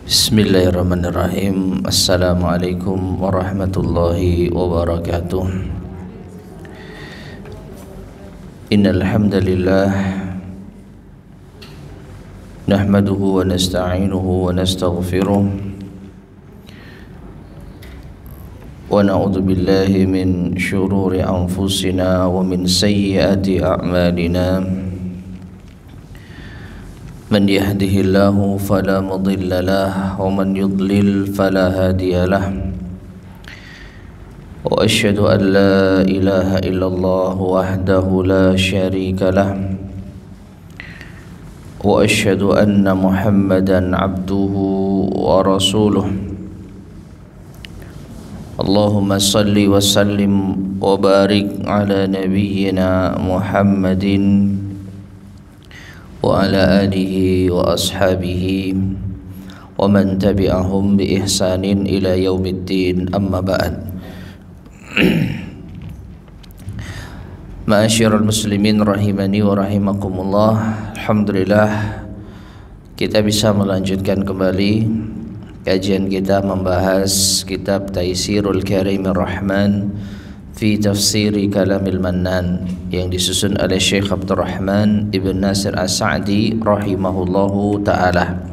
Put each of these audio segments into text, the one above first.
Bismillahirrahmanirrahim. Assalamualaikum warahmatullahi wabarakatuh. Innal hamdalillah nahmaduhu wa nasta'inuhu wa nastaghfiruh wa na'udzu billahi min syururi anfusina wa min sayyiati a'malina. من يهده الله فلا مضل له ومن يضلل فلا هادي له وأشهد أن لا إله إلا الله وحده لا شريك له وأشهد أن محمدا عبده ورسوله اللهم صل وسلم وبارك على نبينا محمد وعلى آله وأصحابه ومن تبعهم بإحسان إلى يوم الدين أما بعد. Ma'asyiral muslimin rahimani wa rahimakumullah. Alhamdulillah kita bisa melanjutkan kembali kajian kita membahas kitab Taisirul Karimir Rahman fi tafsiri kalamil mannan yang disusun oleh Syekh Abdurrahman Ibn Nasir As-Sa'di rahimahullahu ta'ala.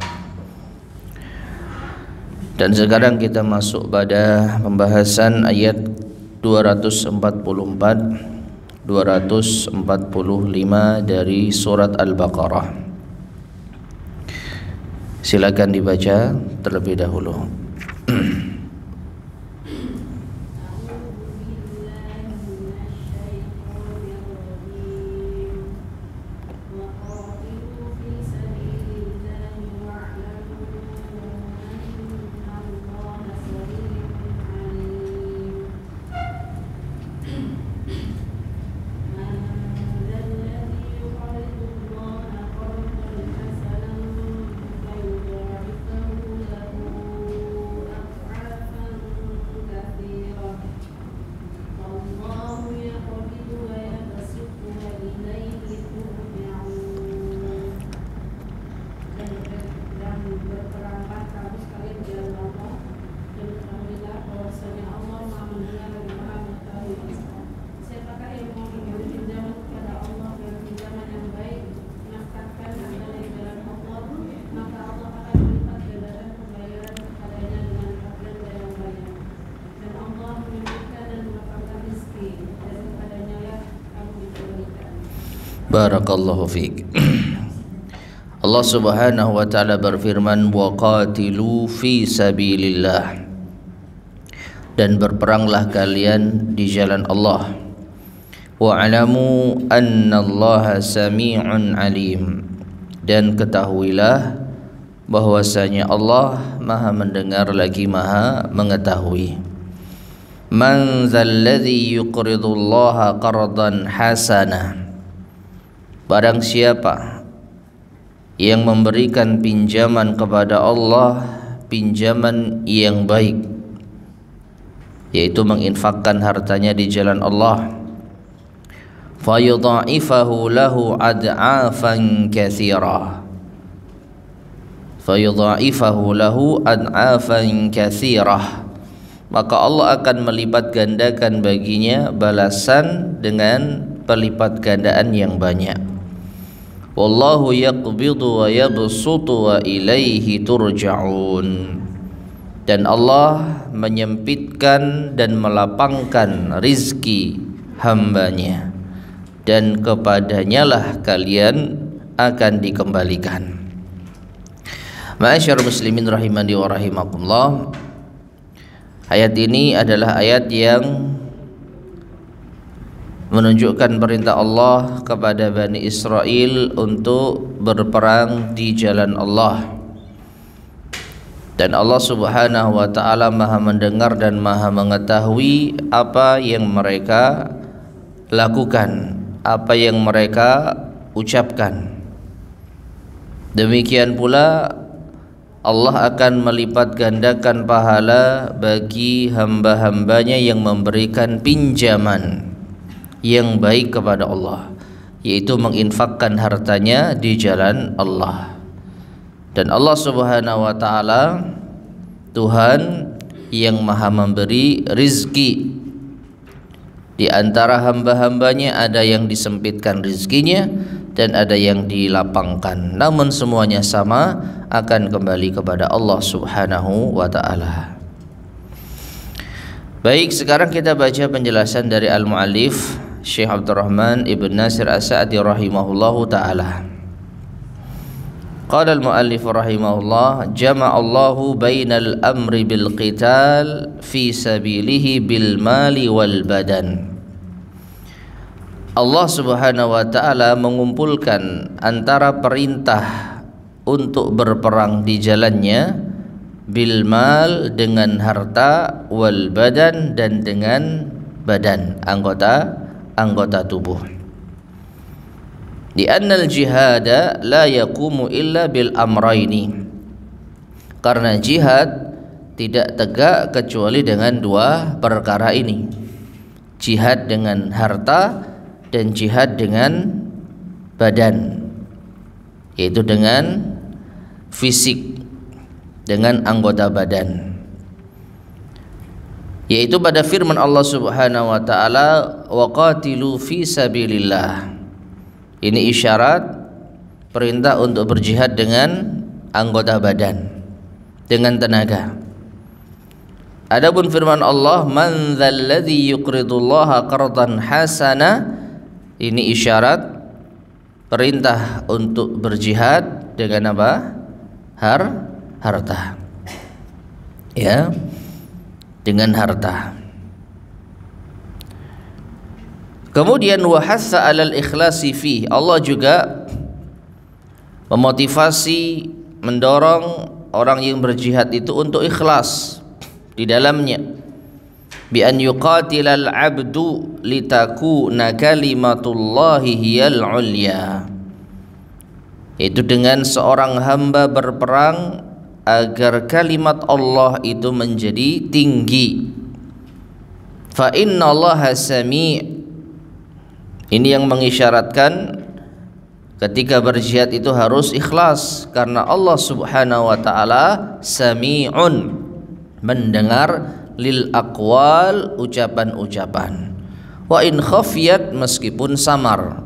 Dan sekarang kita masuk pada pembahasan ayat 244 245 dari surat Al-Baqarah. Silakan dibaca terlebih dahulu. Barakallahu fiik. Allah Subhanahu wa taala berfirman, wa qatilu fi sabilillah, dan berperanglah kalian di jalan Allah. Wa alamu annallaha sami'un alim, dan ketahuilah bahwasanya Allah Maha mendengar lagi Maha mengetahui. Man dzalladzi yuqridullaha qardan hasanah, barang siapa yang memberikan pinjaman kepada Allah pinjaman yang baik, yaitu menginfakkan hartanya di jalan Allah, fayudha'ifahu lahu ad'afan katsira, fayudha'ifahu lahu ad'afan katsirah, maka Allah akan melipat gandakan baginya balasan dengan pelipat gandaan yang banyak. Wallahu yaqbidu wa yabsutu wa ilaihi turja'un, dan Allah menyempitkan dan melapangkan rizki hambanya, dan kepadanyalah kalian akan dikembalikan. Ma'asyar muslimin rahimani wa rahimakumullah, ayat ini adalah ayat yang menunjukkan perintah Allah kepada Bani Israel untuk berperang di jalan Allah. Dan Allah Subhanahu wa taala Maha mendengar dan Maha mengetahui apa yang mereka lakukan, apa yang mereka ucapkan. Demikian pula Allah akan melipat gandakan pahala bagi hamba-hambanya yang memberikan pinjaman yang baik kepada Allah, yaitu menginfakkan hartanya di jalan Allah. Dan Allah Subhanahu wa taala Tuhan yang Maha memberi rizki. Di antara hamba-hambanya ada yang disempitkan rizkinya dan ada yang dilapangkan. Namun semuanya sama akan kembali kepada Allah Subhanahu wa taala. Baik, sekarang kita baca penjelasan dari al-muallif Syekh Abdurrahman Ibn Nasir As-Sa'di rahimahullahu taala. Qala al-muallif rahimahullah, jama'allahu bainal amri bil qital fi sabilihi bil mali wal badan. Allah Subhanahu wa taala mengumpulkan antara perintah untuk berperang di jalannya bil mal dengan harta, wal badan dan dengan badan, anggota tubuh. Di annal jihada la yaqumu illa bil amraini. Karena jihad tidak tegak kecuali dengan dua perkara ini. Jihad dengan harta dan jihad dengan badan, yaitu dengan fisik, dengan anggota badan. Yaitu pada firman Allah Subhanahu wa taala, waqatilu fi sabilillah. Ini isyarat perintah untuk berjihad dengan anggota badan, dengan tenaga. Adapun firman Allah, man dzalladzi yuqridullaha qardan hasana, ini isyarat perintah untuk berjihad dengan apa? Harta. Ya, dengan harta. Kemudian wahassa 'alal ikhlasi fi. Allah juga memotivasi, mendorong orang yang berjihad itu untuk ikhlas di dalamnya. Bi an yuqatilal 'abdu litakuna kalimatullahi hiyal 'ulya. Itu dengan seorang hamba berperang agar kalimat Allah itu menjadi tinggi. Fa innallaha sami'. Ini yang mengisyaratkan ketika berjihad itu harus ikhlas, karena Allah Subhanahu wa taala sami'un, mendengar lil aqwal, ucapan-ucapan. Wa in khafiyat, meskipun samar,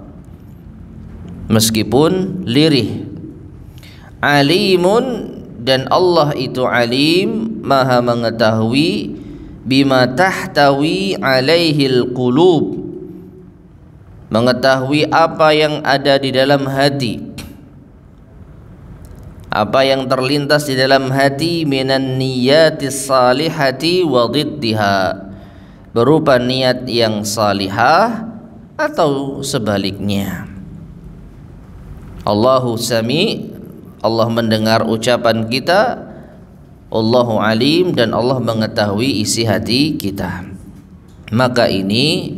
meskipun lirih. Alimun, dan Allah itu alim, maha mengetahui, bima tahtawi alaihil qulub, mengetahui apa yang ada di dalam hati, apa yang terlintas di dalam hati, minan niyatis salihati wa dhiddiha, berupa niat yang salihah atau sebaliknya. Allahu sami', Allah mendengar ucapan kita, Allahu alim, dan Allah mengetahui isi hati kita. Maka ini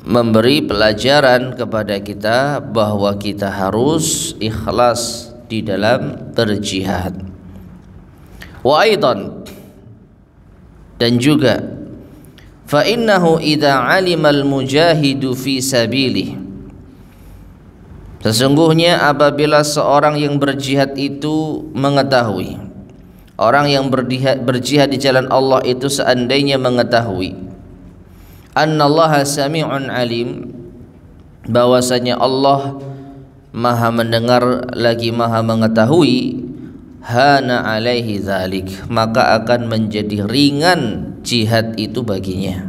memberi pelajaran kepada kita bahwa kita harus ikhlas di dalam berjihad. Wa aidan, dan juga fa innahu idza 'alimal mujahidu fi sabilihi, sesungguhnya apabila seorang yang berjihad itu mengetahui, orang yang berjihad di jalan Allah itu seandainya mengetahui annallaha sami'un alim, bahwasanya Allah maha mendengar lagi maha mengetahui, hana alaihi dzalik, maka akan menjadi ringan jihad itu baginya.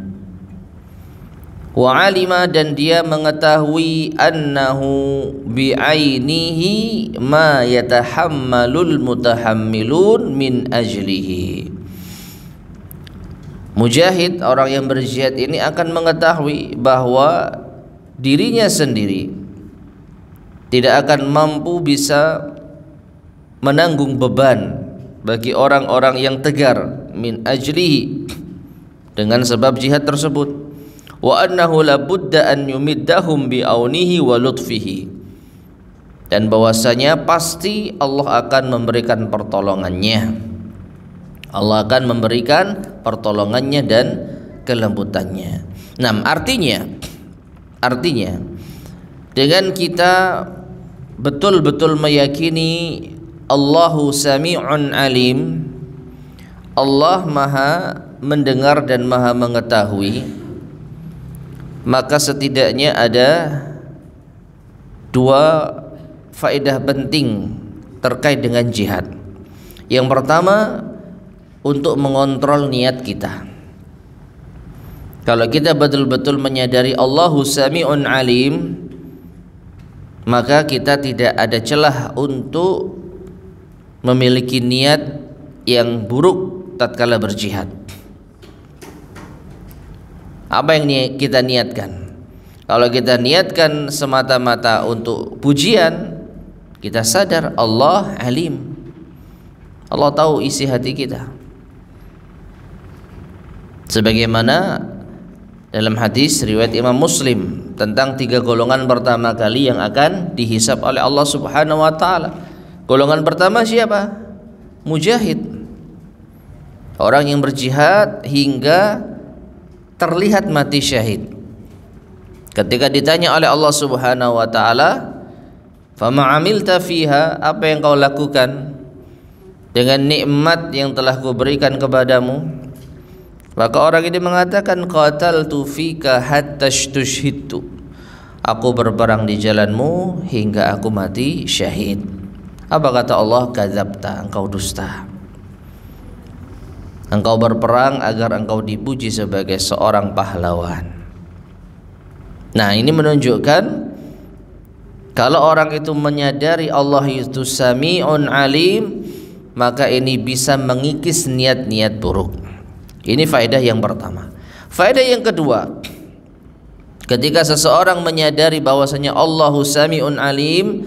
Wa alima, dan dia mengetahui, annahu bi'ainihi ma yatahammalul mutahammilun min ajlihi. Mujahid, orang yang berjihad ini akan mengetahui bahwa dirinya sendiri tidak akan mampu bisa menanggung beban bagi orang-orang yang tegar min ajlihi, dengan sebab jihad tersebut. Wa annahu la budda an yumiddahum bi aunihi wa lutfihi, dan bahwasanya pasti Allah akan memberikan pertolongannya. Allah akan memberikan pertolongannya dan kelembutannya. Nah, artinya dengan kita betul-betul meyakini Allahu sami'un alim, Allah maha mendengar dan maha mengetahui, maka setidaknya ada dua faedah penting terkait dengan jihad. Yang pertama, untuk mengontrol niat kita. Kalau kita betul-betul menyadari Allahu sami'un alim, maka kita tidak ada celah untuk memiliki niat yang buruk tatkala berjihad. Apa yang kita niatkan? Kalau kita niatkan semata-mata untuk pujian, kita sadar Allah alim, Allah tahu isi hati kita. Sebagaimana dalam hadis riwayat Imam Muslim tentang 3 golongan pertama kali yang akan dihisab oleh Allah Subhanahu wa taala. Golongan pertama siapa? Mujahid. Orang yang berjihad hingga terlihat mati syahid. Ketika ditanya oleh Allah Subhanahu wa taala, "Fama 'amilta fiha?" Apa yang kau lakukan dengan nikmat yang telah kuberikan kepadamu? Maka orang ini mengatakan, "Qataltu fika hatta stushhidtu." Aku berperang di jalanmu hingga aku mati syahid. Apa kata Allah? "Kadzabta," engkau dusta. Engkau berperang agar engkau dipuji sebagai seorang pahlawan. Nah, ini menunjukkan kalau orang itu menyadari Allah itu Sami'un Alim, maka ini bisa mengikis niat-niat buruk. Ini faedah yang pertama. Faedah yang kedua, ketika seseorang menyadari bahwasanya Allahu Sami'un Alim,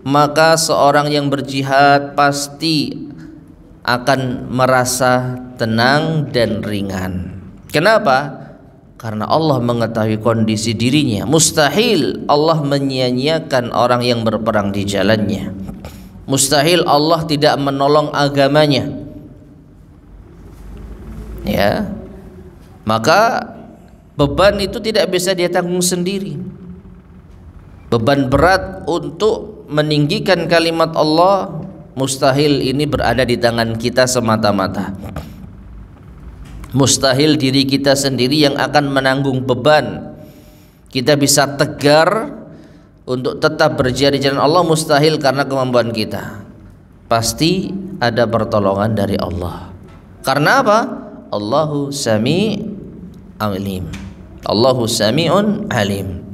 maka seorang yang berjihad pasti akan merasa tenang dan ringan. Kenapa? Karena Allah mengetahui kondisi dirinya. Mustahil Allah menyia-nyiakan orang yang berperang di jalannya. Mustahil Allah tidak menolong agamanya. Ya. Maka beban itu tidak bisa dia tanggung sendiri. Beban berat untuk meninggikan kalimat Allah, mustahil ini berada di tangan kita semata-mata. Mustahil diri kita sendiri yang akan menanggung beban. Kita bisa tegar untuk tetap berjihad di jalan Allah, mustahil karena kemampuan kita. Pasti ada pertolongan dari Allah. Karena apa? Allahu Sami' Alim. Allahu Sami'un Alim.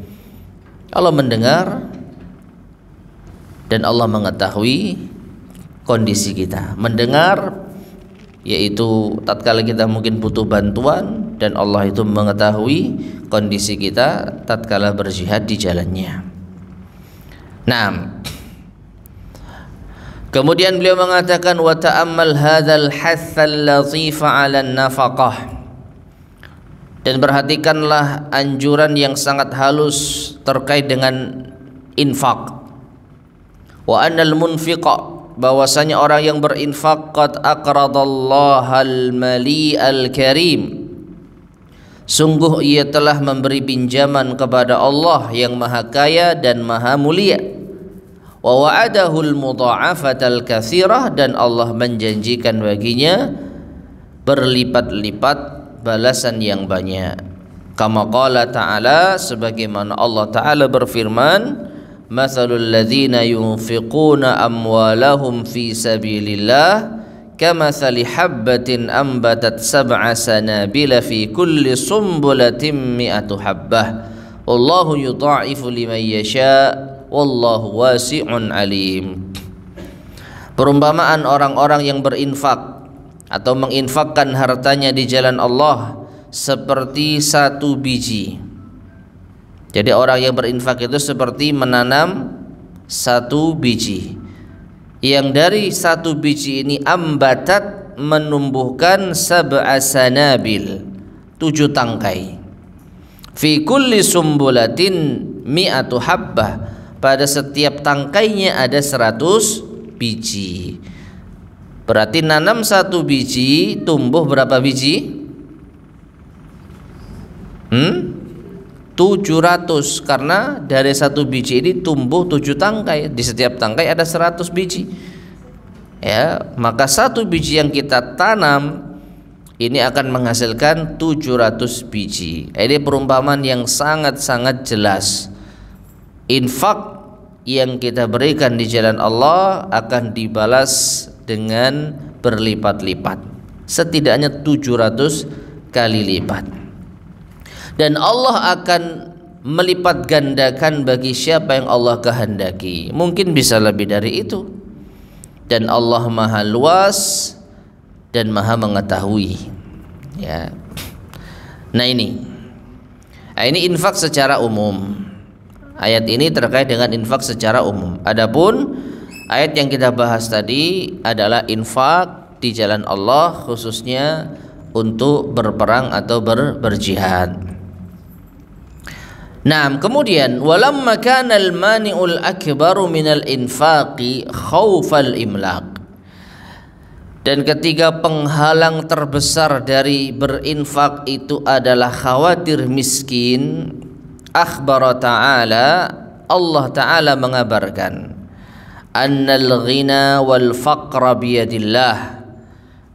Allah mendengar dan Allah mengetahui kondisi kita. Mendengar yaitu tatkala kita mungkin butuh bantuan, dan Allah itu mengetahui kondisi kita tatkala berjihad di jalannya. Nah, kemudian beliau mengatakan, wa ta'ammal hadzal hatsal latifa 'alan nafaqah, dan perhatikanlah anjuran yang sangat halus terkait dengan infak. Wa annal munfiqa, bahwasanya orang yang berinfak, qad aqradallahal mali'al karim, sungguh ia telah memberi pinjaman kepada Allah yang maha kaya dan maha mulia. Wa wa'adahul mudha'afatal katsirah, dan Allah menjanjikan baginya berlipat-lipat balasan yang banyak. Kama qala ta'ala, sebagaimana Allah Ta'ala berfirman, mathalul ladzina yunfiquna amwalahum fi sabilillah kamathali habbatin ambatat sab'a sanabila fi kulli sumbulatin mi'atu habbah wallahu yudha'ifu liman yasha wallahu wasi'un alim. Perumpamaan orang-orang yang berinfak atau menginfakkan hartanya di jalan Allah seperti satu biji. Jadi orang yang berinfak itu seperti menanam satu biji, yang dari satu biji ini ambatat, menumbuhkan sab'a sanabil, 7 tangkai. Fi kulli sumbulatin mi'atu habbah, pada setiap tangkainya ada 100 biji. Berarti nanam satu biji, tumbuh berapa biji? 700, karena dari satu biji ini tumbuh 7 tangkai. Di setiap tangkai ada 100 biji. ya, maka satu biji yang kita tanam ini akan menghasilkan 700 biji. Ini perumpamaan yang sangat-sangat jelas. Infak yang kita berikan di jalan Allah akan dibalas dengan berlipat-lipat, setidaknya 700 kali lipat. Dan Allah akan melipat gandakan bagi siapa yang Allah kehendaki. Mungkin bisa lebih dari itu. Dan Allah Maha luas dan Maha mengetahui. Ya. Nah ini infak secara umum. Ayat ini terkait dengan infak secara umum. Adapun ayat yang kita bahas tadi adalah infak di jalan Allah, khususnya untuk berperang atau berjihad. Nah, kemudian walamma kana al-mani'ul akbaru minal infaqi khaufal imlaq. Dan ketiga penghalang terbesar dari berinfak itu adalah khawatir miskin, akhbara ta'ala, Allah Ta'ala mengabarkan, annal ghina wal faqra biyadillah,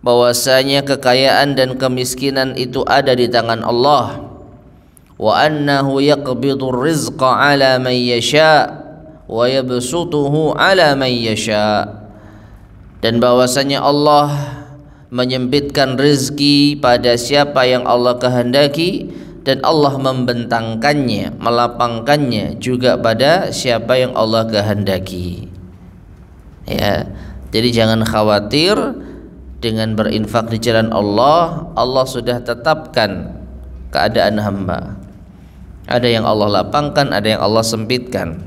bahwasanya kekayaan dan kemiskinan itu ada di tangan Allah. Wa annahu yaqbidur rizqa ala man yasha wa yabsutuhu ala man yasha, dan bahwasanya Allah menyempitkan rezeki pada siapa yang Allah kehendaki, dan Allah membentangkannya, melapangkannya juga pada siapa yang Allah kehendaki. Ya, jadi jangan khawatir dengan berinfak di jalan Allah. Allah sudah tetapkan keadaan hamba. Ada yang Allah lapangkan, ada yang Allah sempitkan.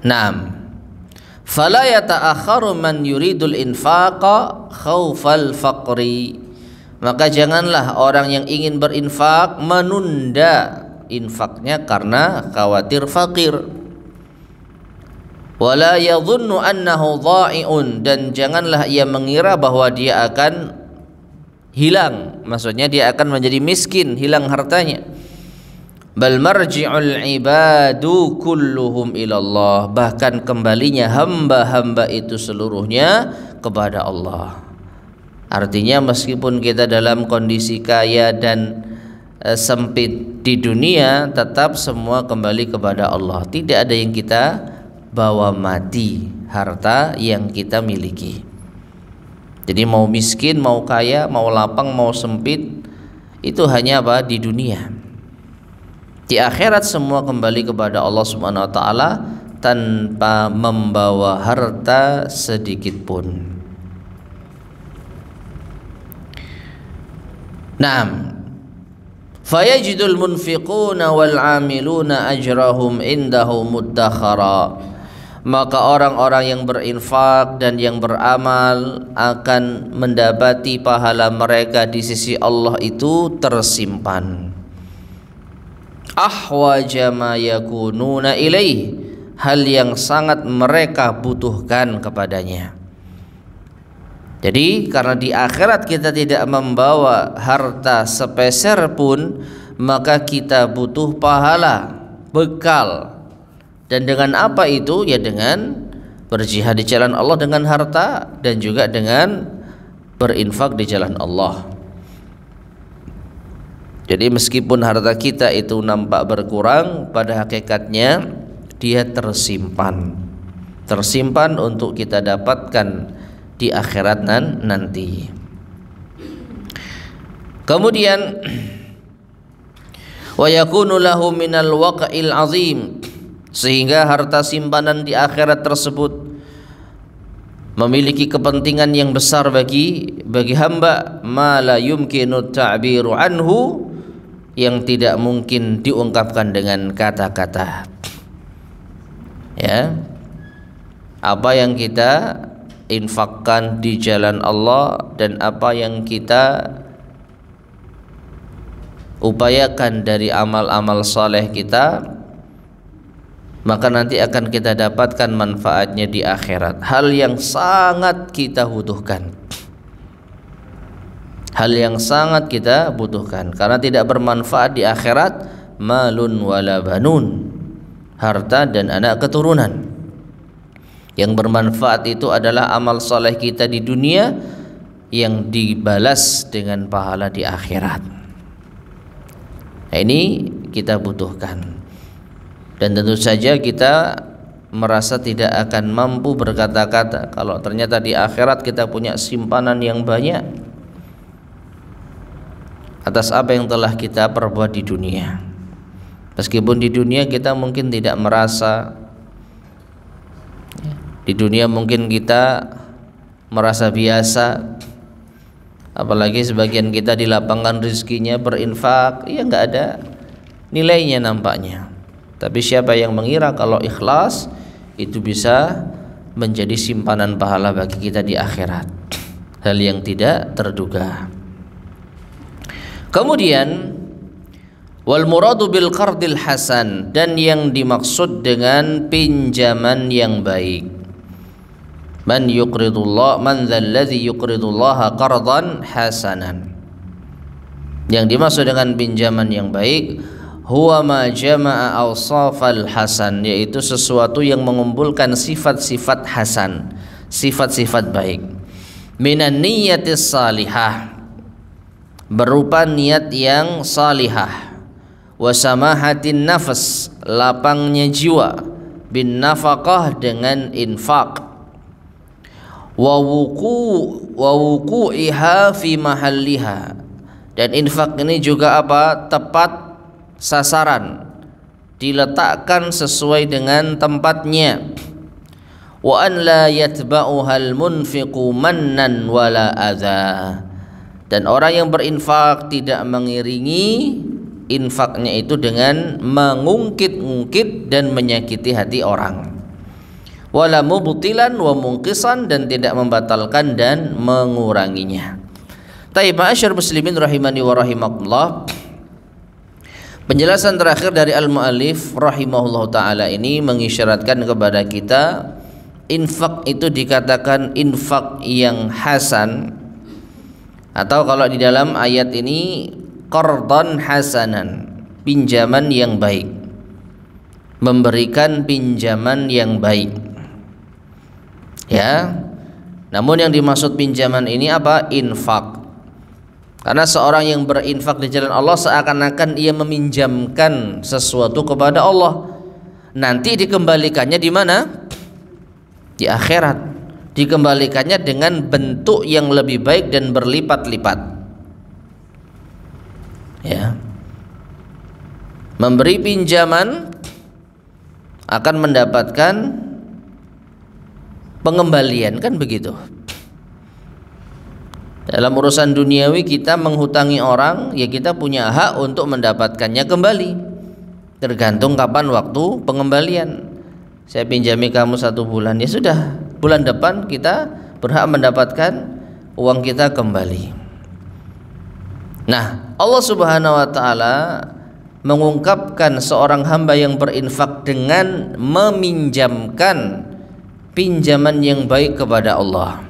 Naam. Fala yata'akharu man yuridul infaqa khaufal faqri. Maka janganlah orang yang ingin berinfak menunda infaknya karena khawatir fakir. Wala yadhunnu annahu dha'i'un, dan janganlah ia mengira bahwa dia akan hilang, maksudnya dia akan menjadi miskin, hilang hartanya. Bal marji'ul ibadu kulluhum ilallah, bahkan kembalinya hamba-hamba itu seluruhnya kepada Allah. Artinya meskipun kita dalam kondisi kaya dan sempit di dunia, tetap semua kembali kepada Allah. Tidak ada yang kita bawa mati harta yang kita miliki. Jadi mau miskin, mau kaya, mau lapang, mau sempit, itu hanya apa? Di dunia. Di akhirat semua kembali kepada Allah Subhanahu wa taala tanpa membawa harta sedikit pun. Naam. Fayajidul munfiquna wal 'amiluna ajrahum indahu muddakhara. Maka orang-orang yang berinfak dan yang beramal akan mendapati pahala mereka di sisi Allah itu tersimpan. Ahwaja ma yakununa ilaih, hal yang sangat mereka butuhkan kepadanya. Jadi karena di akhirat kita tidak membawa harta sepeser pun, maka kita butuh pahala, bekal. Dan dengan apa itu? Ya dengan berjihad di jalan Allah dengan harta, dan juga dengan berinfak di jalan Allah. Jadi meskipun harta kita itu nampak berkurang, pada hakikatnya dia tersimpan untuk kita dapatkan di akhirat nanti. Kemudian wa yakunu lahu minal waqa'il azim, sehingga harta simpanan di akhirat tersebut memiliki kepentingan yang besar bagi hamba, ma la yumkinu ta'biru anhu, yang tidak mungkin diungkapkan dengan kata-kata. Ya, apa yang kita infakkan di jalan Allah dan apa yang kita upayakan dari amal-amal saleh kita, maka nanti akan kita dapatkan manfaatnya di akhirat. Hal yang sangat kita butuhkan. Hal yang sangat kita butuhkan, karena tidak bermanfaat di akhirat malun wala banun, harta dan anak keturunan. Yang bermanfaat itu adalah amal soleh kita di dunia yang dibalas dengan pahala di akhirat. Nah, ini kita butuhkan. Dan tentu saja kita merasa tidak akan mampu berkata-kata kalau ternyata di akhirat kita punya simpanan yang banyak atas apa yang telah kita perbuat di dunia. Meskipun di dunia kita mungkin tidak merasa, di dunia mungkin kita merasa biasa, apalagi sebagian kita di lapangan rezekinya berinfak, ya nggak ada nilainya nampaknya. Tapi siapa yang mengira kalau ikhlas itu bisa menjadi simpanan pahala bagi kita di akhirat, hal yang tidak terduga. Kemudian wal muradu bil qardil hasan, dan yang dimaksud dengan pinjaman yang baik. Man yuqridullah, man dzalladzi yuqridullaha qardan hasanan. Yang dimaksud dengan pinjaman yang baik huwa ma jama'a awsafal hasan, yaitu sesuatu yang mengumpulkan sifat-sifat hasan, sifat-sifat baik. Minan niyatis salihah, berupa niat yang salihah, wa samahatin nafas, lapangnya jiwa, bin nafaqah, dengan infak, wa wuqu'iha fi mahalliha, dan infak ini juga apa? Tepat sasaran, diletakkan sesuai dengan tempatnya. Wa an la yatba'uhal munfiqu mannan wala adza, dan orang yang berinfak tidak mengiringi infaknya itu dengan mengungkit-ungkit dan menyakiti hati orang. Wala mubtilan wa munqisan, dan tidak membatalkan dan menguranginya. Taib ma'asyar muslimin rahimani wa rahimakumullah. Penjelasan terakhir dari al-mu'allif rahimahullah ta'ala ini mengisyaratkan kepada kita infak itu dikatakan infak yang hasan, atau kalau di dalam ayat ini qardan hasanan, pinjaman yang baik, memberikan pinjaman yang baik, ya. Namun yang dimaksud pinjaman ini apa? Infak. Karena seorang yang berinfak di jalan Allah seakan-akan ia meminjamkan sesuatu kepada Allah. Nanti dikembalikannya di mana? Di akhirat. Dikembalikannya dengan bentuk yang lebih baik dan berlipat-lipat. Ya. Memberi pinjaman akan mendapatkan pengembalian, kan begitu. Dalam urusan duniawi kita menghutangi orang, ya kita punya hak untuk mendapatkannya kembali, tergantung kapan waktu pengembalian. Saya pinjami kamu 1 bulan, ya sudah, bulan depan kita berhak mendapatkan uang kita kembali. Nah, Allah Subhanahu wa ta'ala mengungkapkan seorang hamba yang berinfak dengan meminjamkan pinjaman yang baik kepada Allah.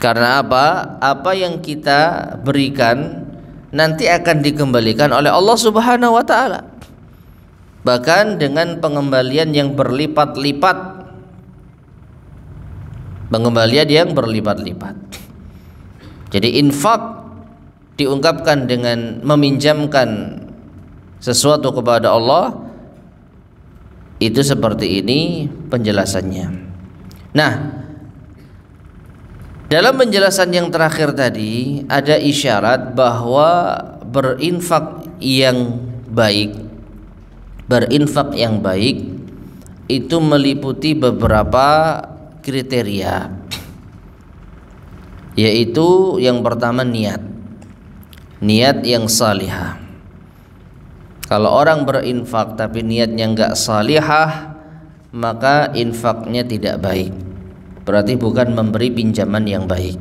Karena apa? Apa yang kita berikan nanti akan dikembalikan oleh Allah Subhanahu wa ta'ala, bahkan dengan pengembalian yang berlipat-lipat. Pengembalian yang berlipat-lipat. Jadi infak diungkapkan dengan meminjamkan sesuatu kepada Allah, itu seperti ini penjelasannya. Nah, dalam penjelasan yang terakhir tadi ada isyarat bahwa berinfak yang baik, berinfak yang baik itu meliputi beberapa kriteria, yaitu yang pertama niat yang salihah. Kalau orang berinfak tapi niatnya enggak salihah, maka infaknya tidak baik, berarti bukan memberi pinjaman yang baik.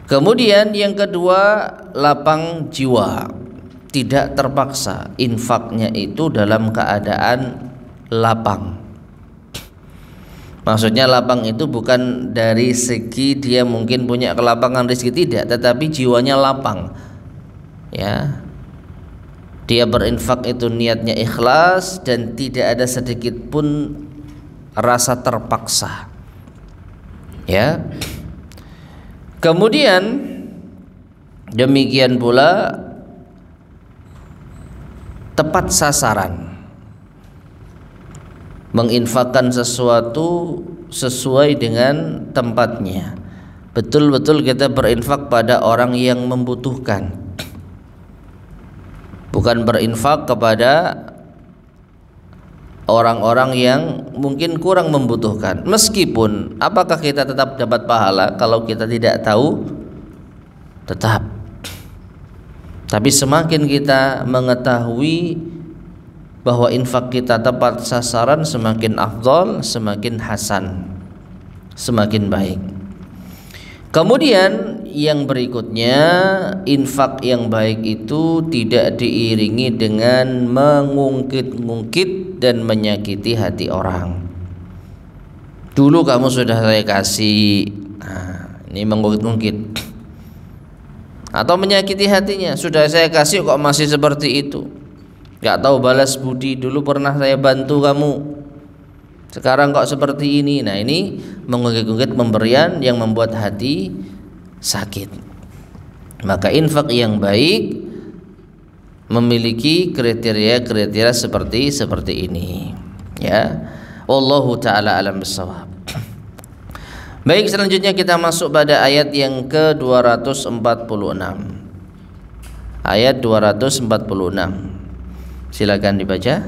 Kemudian yang kedua, lapang jiwa, tidak terpaksa, infaknya itu dalam keadaan lapang. Maksudnya lapang itu bukan dari segi dia mungkin punya kelapangan rezeki, tidak, tetapi jiwanya lapang. Ya. Dia berinfak itu niatnya ikhlas dan tidak ada sedikit pun rasa terpaksa. Ya. Kemudian demikian pula tepat sasaran, menginfakkan sesuatu sesuai dengan tempatnya. Betul-betul kita berinfak pada orang yang membutuhkan, bukan berinfak kepada orang-orang yang mungkin kurang membutuhkan. Meskipun apakah kita tetap dapat pahala kalau kita tidak tahu? Tetap. Tapi semakin kita mengetahui bahwa infak kita tepat sasaran, semakin afdal, semakin hasan, semakin baik. Kemudian yang berikutnya, infak yang baik itu tidak diiringi dengan mengungkit-ungkit dan menyakiti hati orang. Dulu kamu sudah saya kasih, nah, ini mengungkit-ungkit atau menyakiti hatinya. Sudah saya kasih kok masih seperti itu, gak tahu balas budi. Dulu pernah saya bantu kamu, sekarang kok seperti ini. Nah, ini mengungkit-ungkit pemberian yang membuat hati sakit. Maka infak yang baik memiliki kriteria-kriteria seperti ini, ya. Wallahu taala alam bissawab. Baik, selanjutnya kita masuk pada ayat yang ke-246. Ayat 246. Silakan dibaca.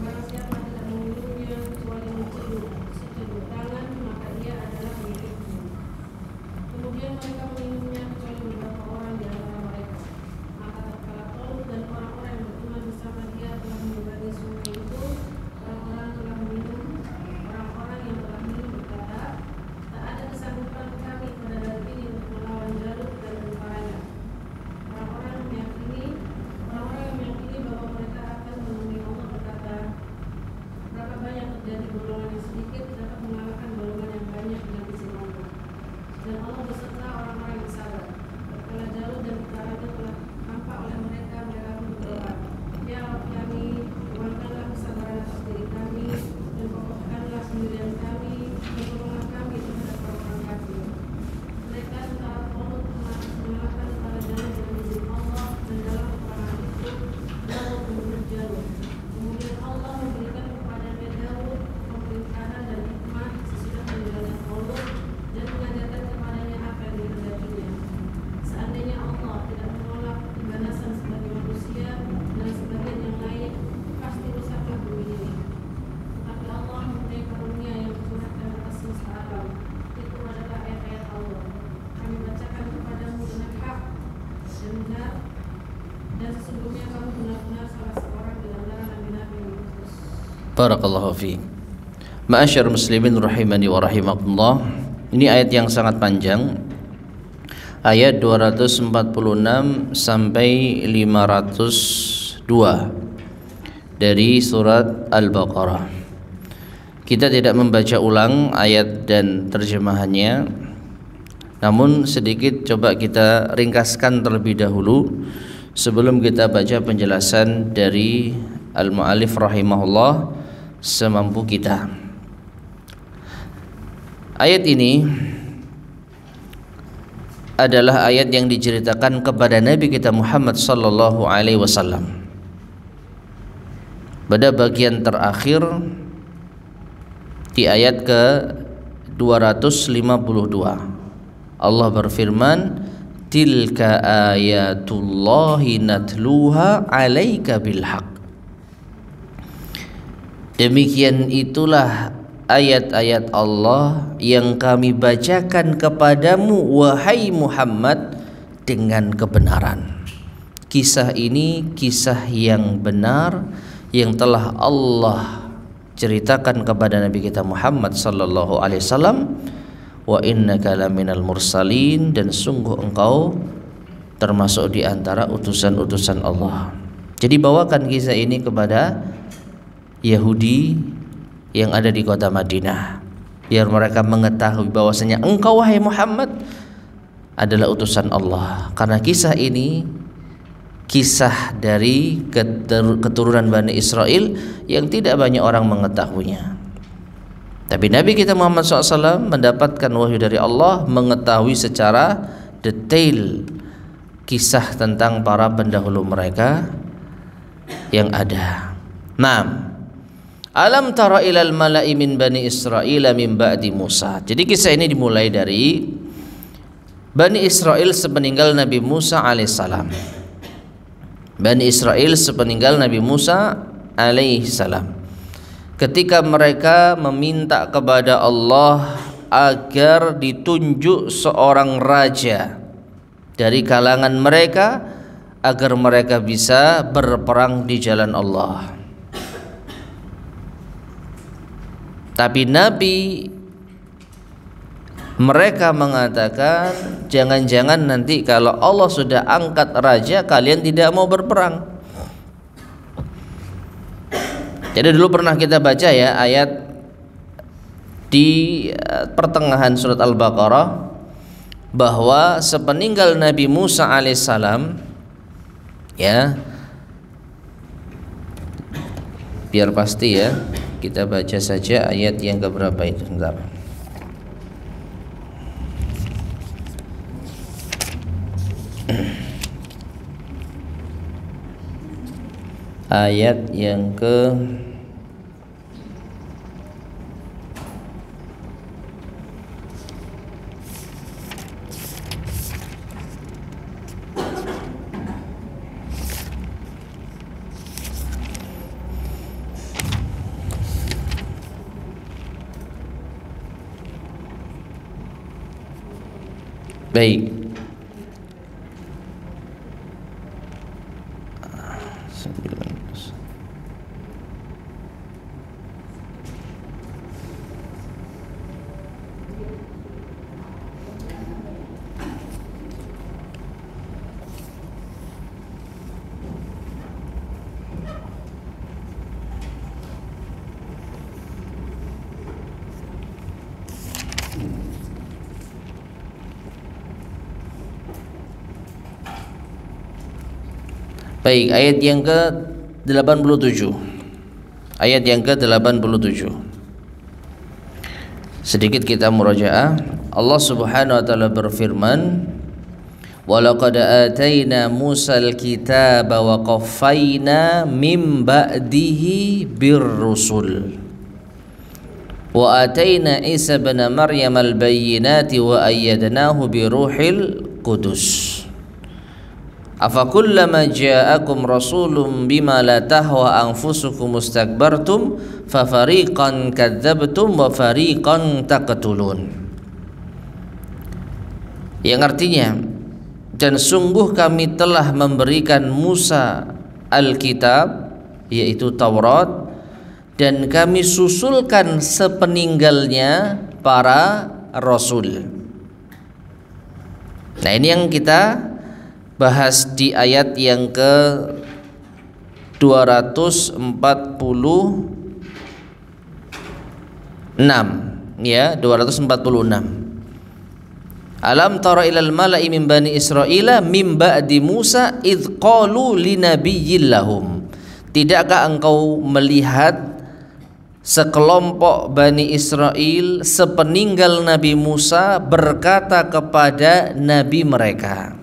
barang siapa tidak meminumnya kecuali seceluk tangan, maka ia adalah milikmu. Kemudian mereka meminumnya kecuali beberapa orang di antara mereka. Maka tatkala Talut dan orang-orang yang beriman bersama dia telah menyeberangi sungai itu, orang-orang yang telah minum berkata, tak ada kesanggupan kami pada hari ini untuk melawan Jalut dan tentaranya. Orang-orang yang meyakini bahwa mereka akan menemui Allah berkata, berapa banyak terjadi golongan yang sedikit dapat mengalahkan golongan yang banyak dengan izin Allah. Dan Allah beserta orang-orang yang sabar. Tatkala Jalut dan tentaranya telah nampak oleh mereka, mereka pun berdoa, ya Rabb kami, kuatkanlah kesabaran atas diri kami dan kokohkanlah pendirian kami dan tolonglah kami terhadap orang-orang kafir. Mereka tentara Talut mengalahkan para Jalut dengan izin Allah, dan dalam peperangan itu Daud membunuh Jalut. Kemudian Allah memberikan kepadanya Daud pemerintahan dan hikmah sesudah meninggalnya Talut dan mengajarkan kepadanya apa yang dikehendakinya. Seandainya Allah tidak menolak kebanasan sebagai manusia dan sebagian yang lain, pasti rusaklah bumi ini. Tetapi Allah mempunyai karunia yang dicurahkan atas semesta alam. Itu adalah ayat-ayat Allah. Kami bacakan kepadamu dengan hak dan benar, dan sesungguhnya kamu benar-benar salah seorang di antara nabi-nabi yang diutus. Barakallahu fiik. Ma'asyar muslimin rahimani wa rahimakumullah. Ini ayat yang sangat panjang. Ayat 246 sampai 502 dari surat Al-Baqarah. Kita tidak membaca ulang ayat dan terjemahannya, namun sedikit coba kita ringkaskan terlebih dahulu sebelum kita baca penjelasan dari Al-Mu'allif rahimahullah semampu kita. Ayat ini adalah ayat yang diceritakan kepada Nabi kita Muhammad sallallahu alaihi wasallam. Pada bagian terakhir di ayat ke 252 Allah berfirman, tilka ayatullahi natluha alaika bilhaq. Demikian itulah ayat-ayat Allah yang kami bacakan kepadamu wahai Muhammad dengan kebenaran. Kisah ini kisah yang benar yang telah Allah ceritakan kepada Nabi kita Muhammad sallallahu alaihi wasallam. Wa innaka laminal mursalin, dan sungguh engkau termasuk di antara utusan-utusan Allah. Jadi bawakan kisah ini kepada Yahudi yang ada di kota Madinah, biar mereka mengetahui bahwasanya engkau wahai Muhammad adalah utusan Allah. Karena kisah ini kisah dari keturunan Bani Israel yang tidak banyak orang mengetahuinya. Tapi Nabi kita Muhammad SAW mendapatkan wahyu dari Allah, mengetahui secara detail kisah tentang para pendahulu mereka yang ada. Nah, alam tara ilal mala'i min Bani Israel min ba'di Musa. Jadi kisah ini dimulai dari Bani Israel sepeninggal Nabi Musa alaihissalam. Bani Israel sepeninggal Nabi Musa alaihissalam, ketika mereka meminta kepada Allah agar ditunjuk seorang raja dari kalangan mereka agar mereka bisa berperang di jalan Allah. Tapi Nabi mereka mengatakan, jangan-jangan nanti kalau Allah sudah angkat raja kalian tidak mau berperang. Jadi dulu pernah kita baca ya ayat di pertengahan surat Al-Baqarah bahwa sepeninggal Nabi Musa alaihissalam, ya, biar pasti ya, kita baca saja ayat yang keberapa itu. Bentar. Ayat yang ke Baik. Baik, ayat yang ke-87. Ayat yang ke-87. Sedikit kita murajaah. Allah Subhanahu wa taala berfirman, "Wa laqad atayna Musal kitaba wa qaffayna mim ba'dihi birrusul. Wa atayna Isa ibn Maryam al-bayyinati wa ayyadnahu biruhil qudus. Afakullama ja'akum rasulun bima la tahwa anfusukum mustakbartum fafariqan kadzabtum wa fariqan taqtulun." Yang artinya, dan sungguh kami telah memberikan Musa Alkitab, yaitu Taurat, dan kami susulkan sepeninggalnya para rasul. Nah, ini yang kita bahas di ayat yang ke 246, ya, 246. Alam tara ilal mala'i min bani Israila mim ba'di Musa idh qalu linabiyyin lahum. Tidakkah engkau melihat sekelompok Bani Israel sepeninggal Nabi Musa berkata kepada nabi mereka?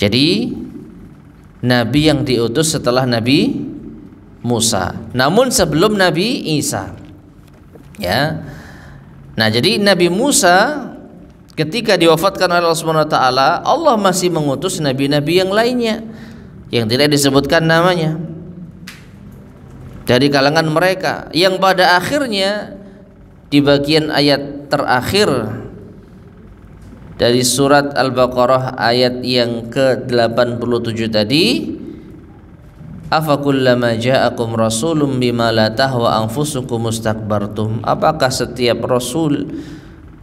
Jadi nabi yang diutus setelah Nabi Musa, namun sebelum Nabi Isa, ya. Nah, jadi Nabi Musa ketika diwafatkan oleh Allah Subhanahu wa taala, Allah masih mengutus nabi-nabi yang lainnya yang tidak disebutkan namanya dari kalangan mereka, yang pada akhirnya di bagian ayat terakhir dari surat Al-Baqarah ayat yang ke-87 tadi, afakullama ja'akum rasulun bima la tahwa anfusukum mustakbartum. Apakah setiap rasul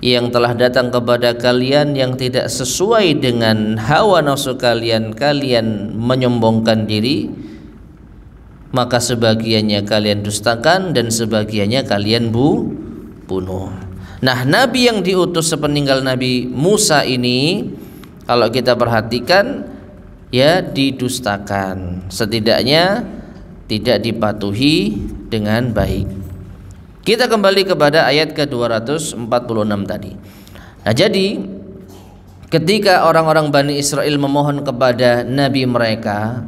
yang telah datang kepada kalian yang tidak sesuai dengan hawa nafsu kalian, kalian menyombongkan diri, maka sebagiannya kalian dustakan dan sebagiannya kalian bunuh. Nah, nabi yang diutus sepeninggal Nabi Musa ini, kalau kita perhatikan, ya, didustakan, setidaknya tidak dipatuhi dengan baik. Kita kembali kepada ayat ke-246 tadi. Nah, jadi ketika orang-orang Bani Israel memohon kepada nabi mereka,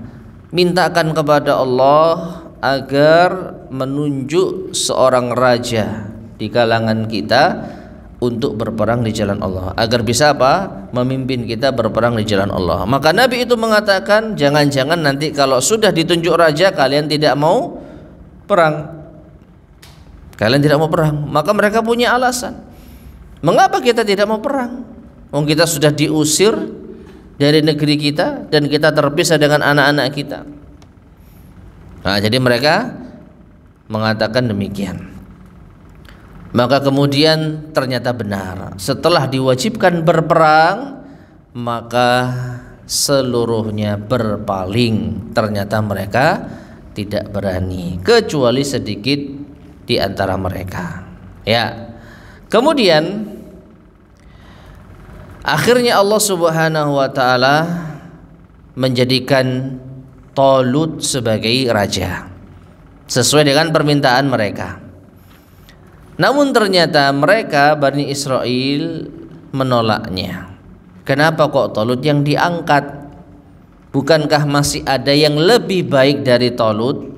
mintakan kepada Allah agar menunjuk seorang raja di kalangan kita untuk berperang di jalan Allah, agar bisa apa? Memimpin kita berperang di jalan Allah. Maka Nabi itu mengatakan, jangan-jangan nanti kalau sudah ditunjuk raja kalian tidak mau perang. Kalian tidak mau perang. Maka mereka punya alasan. Mengapa kita tidak mau perang? Wong kita sudah diusir dari negeri kita dan kita terpisah dengan anak-anak kita. Nah, jadi mereka mengatakan demikian. Maka kemudian ternyata benar, setelah diwajibkan berperang maka seluruhnya berpaling. Ternyata mereka tidak berani, kecuali sedikit di antara mereka, ya. Kemudian akhirnya Allah Subhanahu wa taala menjadikan Talut sebagai raja sesuai dengan permintaan mereka. Namun ternyata mereka Bani Israel menolaknya. Kenapa kok Talut yang diangkat? Bukankah masih ada yang lebih baik dari Talut?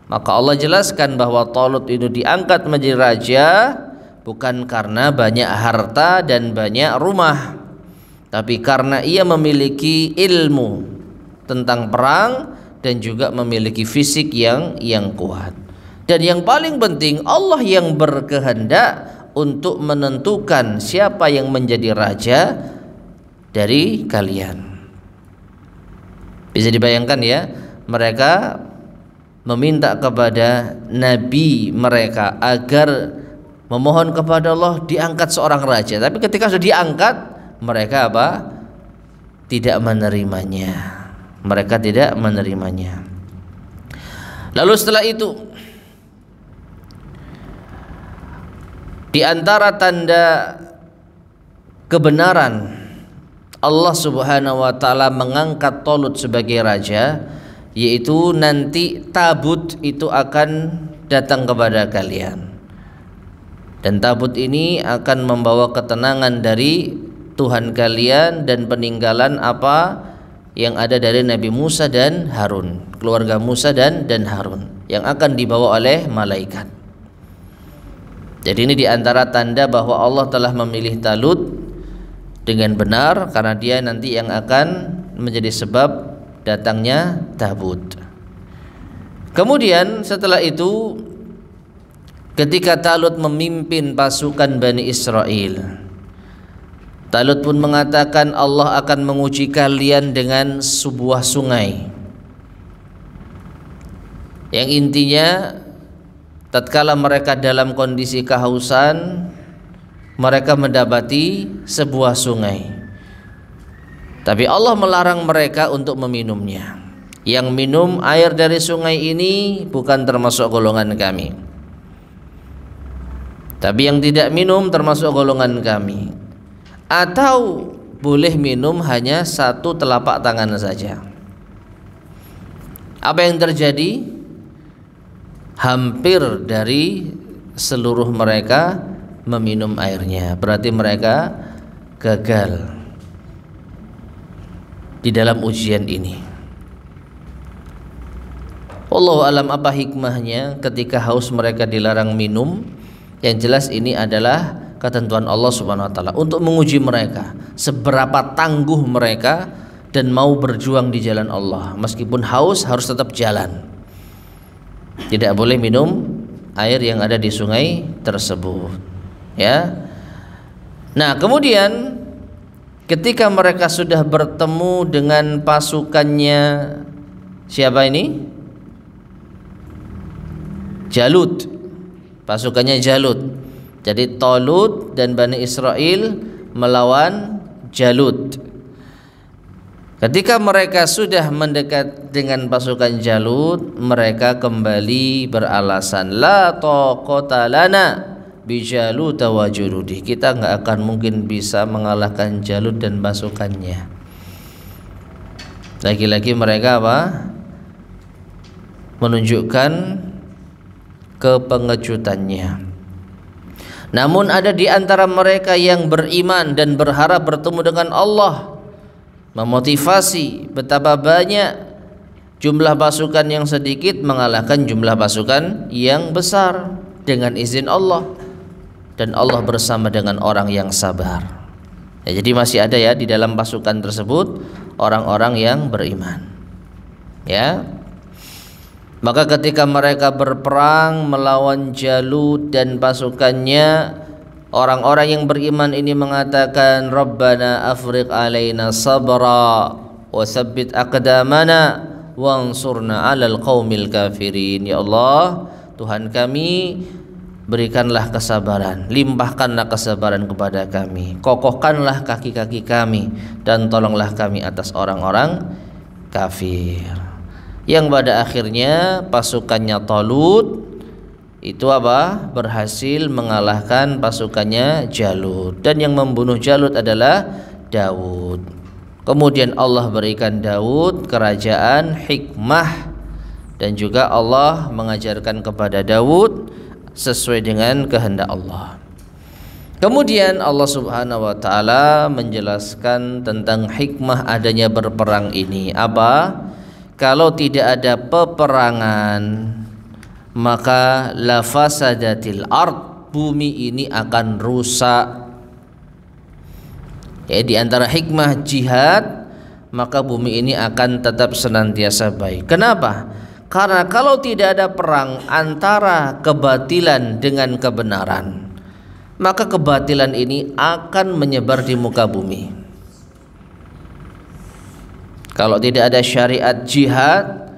Maka Allah jelaskan bahwa Talut itu diangkat menjadi raja bukan karena banyak harta dan banyak rumah, tapi karena ia memiliki ilmu tentang perang dan juga memiliki fisik yang kuat. Dan yang paling penting, Allah yang berkehendak untuk menentukan siapa yang menjadi raja dari kalian. Bisa dibayangkan ya, mereka meminta kepada nabi mereka agar memohon kepada Allah diangkat seorang raja. Tapi ketika sudah diangkat, mereka apa? Tidak menerimanya. Mereka tidak menerimanya. Lalu setelah itu, di antara tanda kebenaran Allah Subhanahu wa taala mengangkat Talut sebagai raja, yaitu nanti tabut itu akan datang kepada kalian. Dan tabut ini akan membawa ketenangan dari Tuhan kalian dan peninggalan apa yang ada dari Nabi Musa dan Harun, keluarga Musa dan Harun, yang akan dibawa oleh malaikat. Jadi ini diantara tanda bahwa Allah telah memilih Talut dengan benar, karena dia nanti yang akan menjadi sebab datangnya tabut. Kemudian setelah itu, ketika Talut memimpin pasukan Bani Israel, Talut pun mengatakan Allah akan menguji kalian dengan sebuah sungai, yang intinya tatkala mereka dalam kondisi kehausan, mereka mendapati sebuah sungai. Tapi Allah melarang mereka untuk meminumnya. Yang minum air dari sungai ini bukan termasuk golongan kami. Tapi yang tidak minum termasuk golongan kami. Atau boleh minum hanya satu telapak tangan saja. Apa yang terjadi? Hampir dari seluruh mereka meminum airnya. Berarti mereka gagal di dalam ujian ini. Wallahu alam apa hikmahnya ketika haus mereka dilarang minum. Yang jelas ini adalah ketentuan Allah Subhanahu wa taala untuk menguji mereka seberapa tangguh mereka dan mau berjuang di jalan Allah. Meskipun haus harus tetap jalan. Tidak boleh minum air yang ada di sungai tersebut. Ya. Nah, kemudian ketika mereka sudah bertemu dengan pasukannya siapa ini? Jalut. Pasukannya Jalut. Jadi Talut dan Bani Israel melawan Jalut. Ketika mereka sudah mendekat dengan pasukan Jalut, mereka kembali beralasan la taqata lana bijalut wa juludi. Kita nggak akan mungkin bisa mengalahkan Jalut dan pasukannya. Lagi-lagi mereka apa? Menunjukkan kepengejutannya. Namun ada di antara mereka yang beriman dan berharap bertemu dengan Allah, memotivasi betapa banyak jumlah pasukan yang sedikit mengalahkan jumlah pasukan yang besar dengan izin Allah. Dan Allah bersama dengan orang yang sabar. Ya, jadi masih ada ya di dalam pasukan tersebut orang-orang yang beriman. Ya. Maka ketika mereka berperang melawan Jalut dan pasukannya, orang-orang yang beriman ini mengatakan Rabbana afriq alaina sabra wa tsabbit aqdamana wansurna 'alal qaumil kafirin. Ya Allah, Tuhan kami, berikanlah kesabaran, limpahkanlah kesabaran kepada kami, kokohkanlah kaki-kaki kami, dan tolonglah kami atas orang-orang kafir. Yang pada akhirnya pasukannya Talut itu apa? Berhasil mengalahkan pasukannya Jalut, dan yang membunuh Jalut adalah Daud. Kemudian Allah berikan Daud kerajaan, hikmah, dan juga Allah mengajarkan kepada Daud sesuai dengan kehendak Allah. Kemudian Allah Subhanahu wa taala menjelaskan tentang hikmah adanya berperang ini. Apa? Kalau tidak ada peperangan, maka la fasadatil ard, bumi ini akan rusak. Ya, di antara hikmah jihad, maka bumi ini akan tetap senantiasa baik. Kenapa? Karena kalau tidak ada perang antara kebatilan dengan kebenaran, maka kebatilan ini akan menyebar di muka bumi. Kalau tidak ada syariat jihad,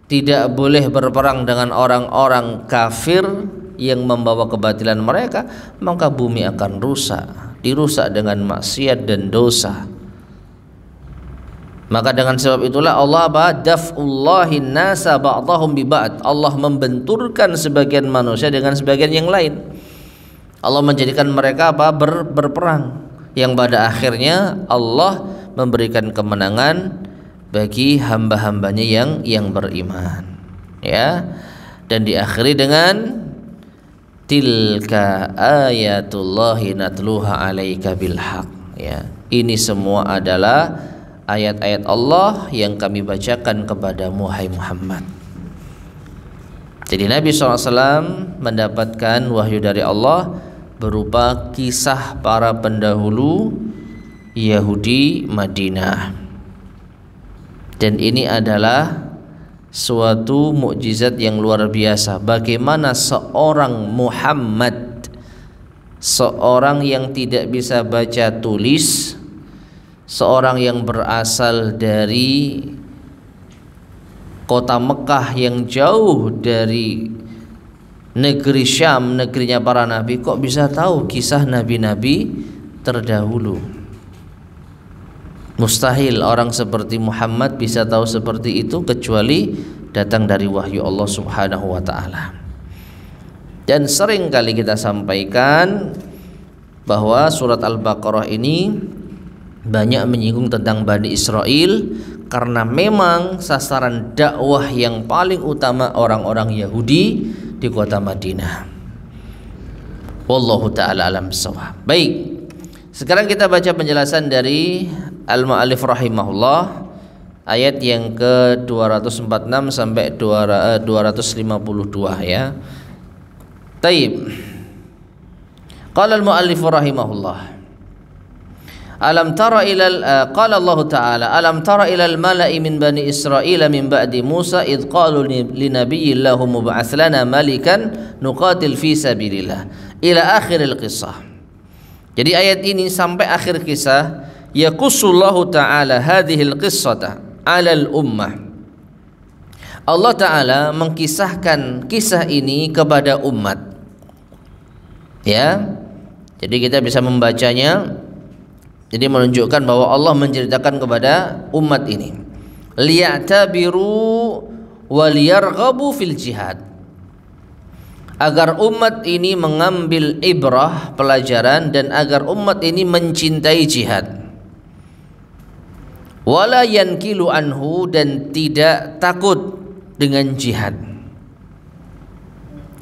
tidak boleh berperang dengan orang-orang kafir yang membawa kebatilan mereka, maka bumi akan rusak, dirusak dengan maksiat dan dosa. Maka dengan sebab itulah Allah daf'ullahin nasa ba'dahum bi ba'd. Allah membenturkan sebagian manusia dengan sebagian yang lain. Allah menjadikan mereka berperang, yang pada akhirnya Allah memberikan kemenangan bagi hamba-hambanya yang beriman, ya. Dan diakhiri dengan tilka ayatullahi natluha alaika bilhaq, ya. Ini semua adalah ayat-ayat Allah yang kami bacakan kepadamu, hai Muhammad. Jadi Nabi SAW mendapatkan wahyu dari Allah berupa kisah para pendahulu Yahudi Madinah. Dan ini adalah suatu mukjizat yang luar biasa. Bagaimana seorang Muhammad, seorang yang tidak bisa baca tulis, seorang yang berasal dari kota Mekah yang jauh dari negeri Syam, negerinya para nabi, kok bisa tahu kisah nabi-nabi terdahulu? Mustahil orang seperti Muhammad bisa tahu seperti itu kecuali datang dari wahyu Allah Subhanahu wa taala. Dan sering kali kita sampaikan bahwa surat Al-Baqarah ini banyak menyinggung tentang Bani Israel karena memang sasaran dakwah yang paling utama orang-orang Yahudi di kota Madinah. Wallahu taala alam bissawab. Baik. Sekarang kita baca penjelasan dari Al-Mu'allif rahimahullah, ayat yang ke-246 sampai 252, ya. Taib. Qala al-mu'allif rahimahullah, alam tara qala Allah Ta'ala, alam tara ilal mala'i min bani Israila min ba'di Musa id qalu li nabiyyin lahum mub'ats lana malikan nuqatil fi sabilillah ila akhiril qissah. Jadi ayat ini sampai akhir kisah, yaqussullahu ta'ala hadhil qissata 'alal ummah. Allah Ta'ala mengkisahkan kisah ini kepada umat, ya. Jadi kita bisa membacanya, jadi menunjukkan bahwa Allah menceritakan kepada umat ini, liya'tabiru wa liyarghabu fil jihad, agar umat ini mengambil ibrah, pelajaran, dan agar umat ini mencintai jihad. Wala yankilu anhu, dan tidak takut dengan jihad.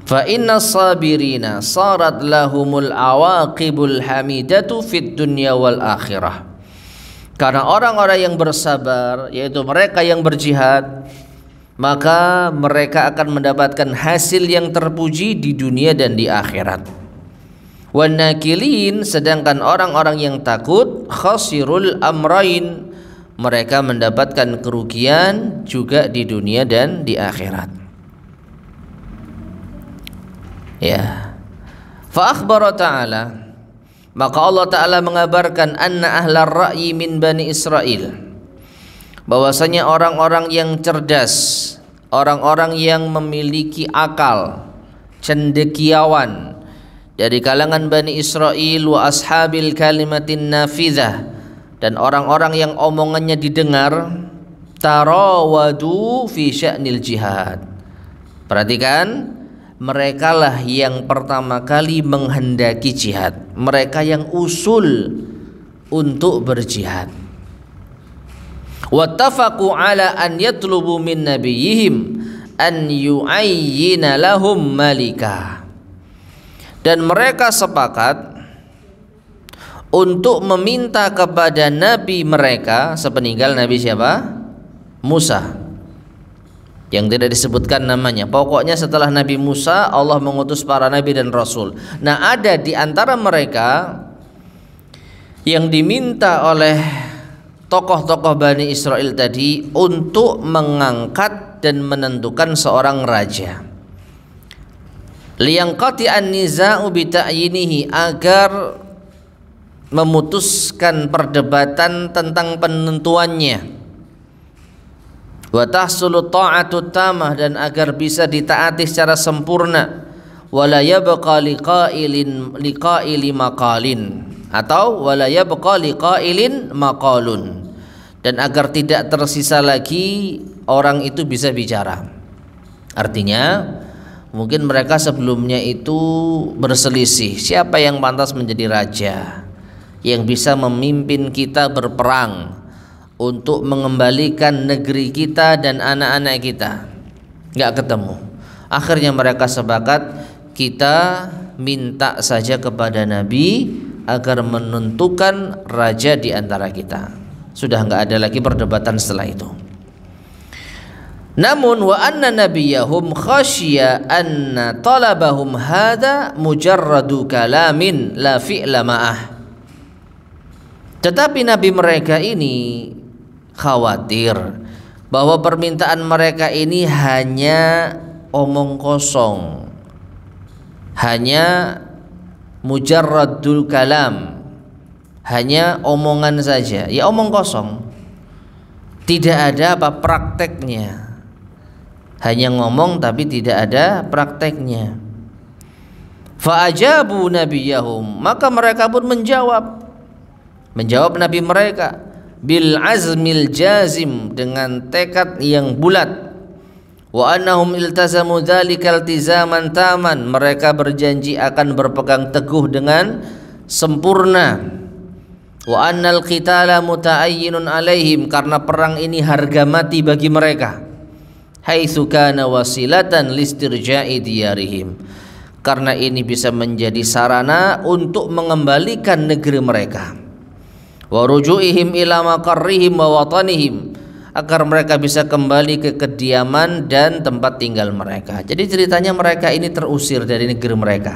Fa inna sabirina sarat lahumul awaqibul hamidatu fid dunya wal akhirah. Karena orang-orang yang bersabar, yaitu mereka yang berjihad, maka mereka akan mendapatkan hasil yang terpuji di dunia dan di akhirat. Wan nakilin, sedangkan orang-orang yang takut, khasirul amrain, mereka mendapatkan kerugian juga di dunia dan di akhirat. Ya. Fa akhbara ta'ala, maka Allah Ta'ala mengabarkan anna ahlar ra'yi min bani Israel, bahwasanya orang-orang yang cerdas, orang-orang yang memiliki akal, cendekiawan dari kalangan Bani Israel, wa ashabil kalimatin nafidzah, dan orang-orang yang omongannya didengar, tarawadu fi sya'nil jihad. Perhatikan, merekalah yang pertama kali menghendaki jihad, mereka yang usul untuk berjihad. Wattafaqu ala an yatlubu min nabiyihim an yu'ayyina lahum malika, dan mereka sepakat untuk meminta kepada nabi mereka sepeninggal Nabi siapa? Musa, yang tidak disebutkan namanya. Pokoknya setelah Nabi Musa Allah mengutus para nabi dan rasul. Nah, ada di antara mereka yang diminta oleh tokoh-tokoh Bani Israel tadi untuk mengangkat dan menentukan seorang raja. Liyanqati'an niza'u bi ta'yinihi, agar memutuskan perdebatan tentang penentuannya. Wa tahsulu ta'atu tamah, dan agar bisa ditaati secara sempurna. Wala yabqa liqaili maqalin, atau wala yabqa liqailin maqalun, dan agar tidak tersisa lagi orang itu bisa bicara. Artinya mungkin mereka sebelumnya itu berselisih siapa yang pantas menjadi raja, yang bisa memimpin kita berperang untuk mengembalikan negeri kita dan anak-anak kita. Nggak ketemu. Akhirnya mereka sepakat, kita minta saja kepada Nabi agar menentukan raja di antara kita. Sudah nggak ada lagi perdebatan setelah itu. Namun wa anna nabiyahum khasya anna talabahum hada mujarradu kalamin la fi'la ma'ah. Tetapi nabi mereka ini khawatir bahwa permintaan mereka ini hanya omong kosong, hanya mujarradul kalam, hanya omongan saja, ya omong kosong, tidak ada apa prakteknya. Hanya ngomong tapi tidak ada prakteknya. Fa'ajabu nabiyahum, maka mereka pun menjawab nabi mereka bil azmil jazim, dengan tekad yang bulat. Wa annahum iltazamu dzalika iltizaman taman, mereka berjanji akan berpegang teguh dengan sempurna. Wa annal qitala muta'ayyinun alaihim, karena perang ini harga mati bagi mereka. Haitsu kana wasilatan listirja'i diyarihim, karena ini bisa menjadi sarana untuk mengembalikan negeri mereka. Wa ruju'ihim ila maqarrihim wa watanihim, agar mereka bisa kembali ke kediaman dan tempat tinggal mereka. Jadi ceritanya mereka ini terusir dari negeri mereka.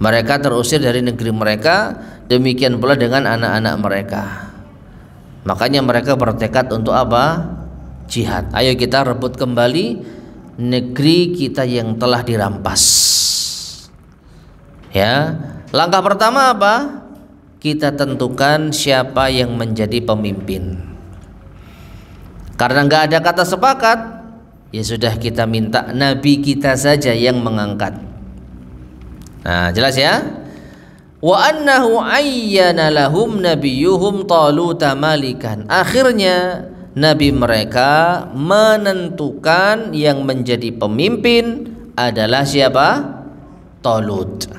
Mereka terusir dari negeri mereka, demikian pula dengan anak-anak mereka. Makanya mereka bertekad untuk apa? Jihad. Ayo kita rebut kembali negeri kita yang telah dirampas. Ya, langkah pertama apa? Kita tentukan siapa yang menjadi pemimpin. Karena nggak ada kata sepakat, ya sudah, kita minta nabi kita saja yang mengangkat. Nah, jelas ya? Wa annahu ayyana lahum nabiyuhum Talut malikan. Akhirnya nabi mereka menentukan yang menjadi pemimpin adalah siapa? Talut.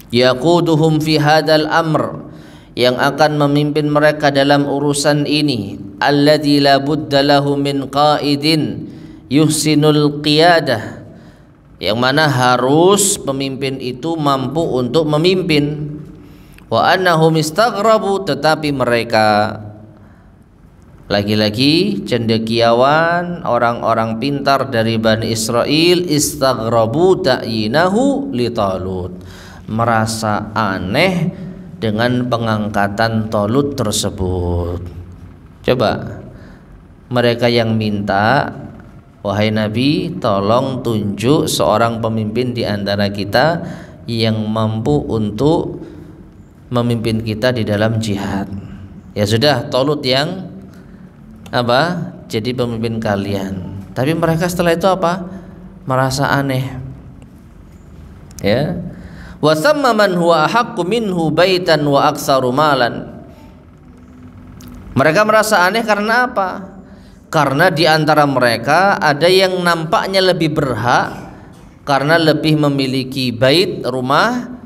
Yaquduhum fi hadzal amr, yang akan memimpin mereka dalam urusan ini. Alladzi la budda lahu min qaidin yuhsinul qiyadah, yang mana harus pemimpin itu mampu untuk memimpin. Wa annahum istaghrabu, tetapi mereka lagi-lagi cendekiawan, orang-orang pintar dari Bani Israel, istaghrabu ta'yinahu li Talut, merasa aneh dengan pengangkatan Talut tersebut. Coba mereka yang minta, wahai Nabi, tolong tunjuk seorang pemimpin di antara kita yang mampu untuk memimpin kita di dalam jihad. Ya sudah, Talut yang apa? Jadi pemimpin kalian. Tapi mereka setelah itu apa? Merasa aneh. Ya. Wa thamma man huwa ahaqqu minhu baitan wa aktsaru malan. Mereka merasa aneh karena apa? Karena di antara mereka ada yang nampaknya lebih berhak karena lebih memiliki bait, rumah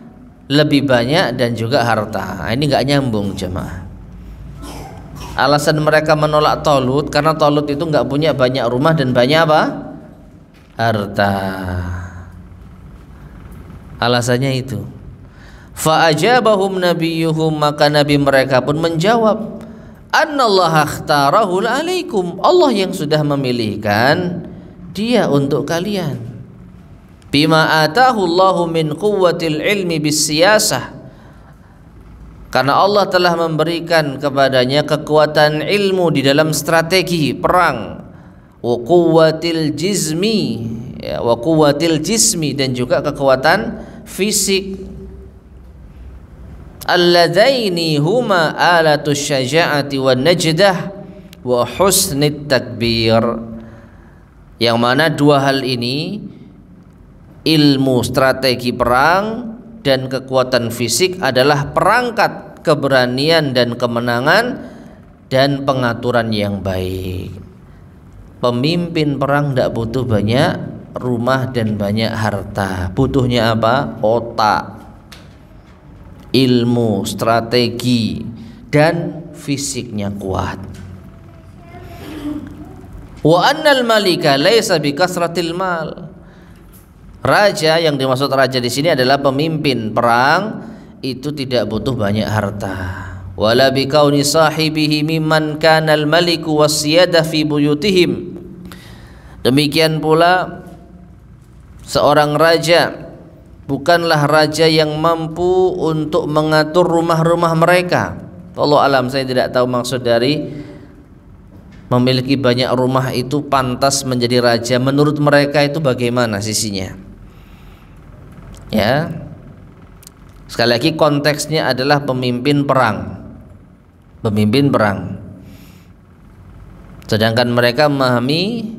lebih banyak, dan juga harta. Ini nggak nyambung jemaah. Alasan mereka menolak Talut karena Talut itu nggak punya banyak rumah dan banyak apa? Harta. Alasannya itu. Fa'ajabahum nabiyuhum, maka nabi mereka pun menjawab, annallaha akhtarahu alaikum, Allah yang sudah memilihkan dia untuk kalian. Bima atahu Allahu min quwwatil ilmi bis siyasah, karena Allah telah memberikan kepadanya kekuatan ilmu di dalam strategi perang. Wa quwwatil jizmi, ya, wa quwwatil jismi, dan juga kekuatan fisik. Alladzaini huma alatus syaja'ati wan najdah wa husnit takbir, yang mana dua hal ini, ilmu strategi perang dan kekuatan fisik, adalah perangkat keberanian dan kemenangan dan pengaturan yang baik. Pemimpin perang tidak butuh banyak rumah dan banyak harta, butuhnya apa? Otak, ilmu, strategi, dan fisiknya kuat. Wa annal malika laisa bikasratil mal. Raja, yang dimaksud raja di sini adalah pemimpin perang, itu tidak butuh banyak harta. Wala bikauni sahibihi mimman kana al-maliku was-siyadah fi buyutihim. Demikian pula seorang raja bukanlah raja yang mampu untuk mengatur rumah-rumah mereka. Wallahu alam, saya tidak tahu maksud dari memiliki banyak rumah itu pantas menjadi raja. Menurut mereka itu bagaimana sisinya? Ya, sekali lagi konteksnya adalah pemimpin perang, pemimpin perang. Sedangkan mereka memahami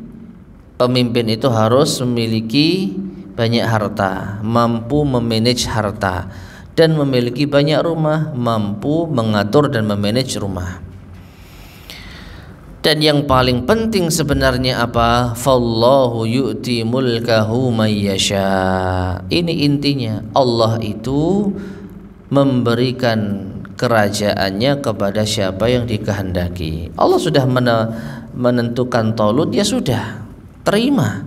pemimpin itu harus memiliki banyak harta, mampu memanage harta, dan memiliki banyak rumah, mampu mengatur dan memanage rumah. Dan yang paling penting sebenarnya apa? Fallahu yu'ti mulkahu may yasha. Ini intinya, Allah itu memberikan kerajaannya kepada siapa yang dikehendaki. Allah sudah menentukan Talut, ya sudah, terima.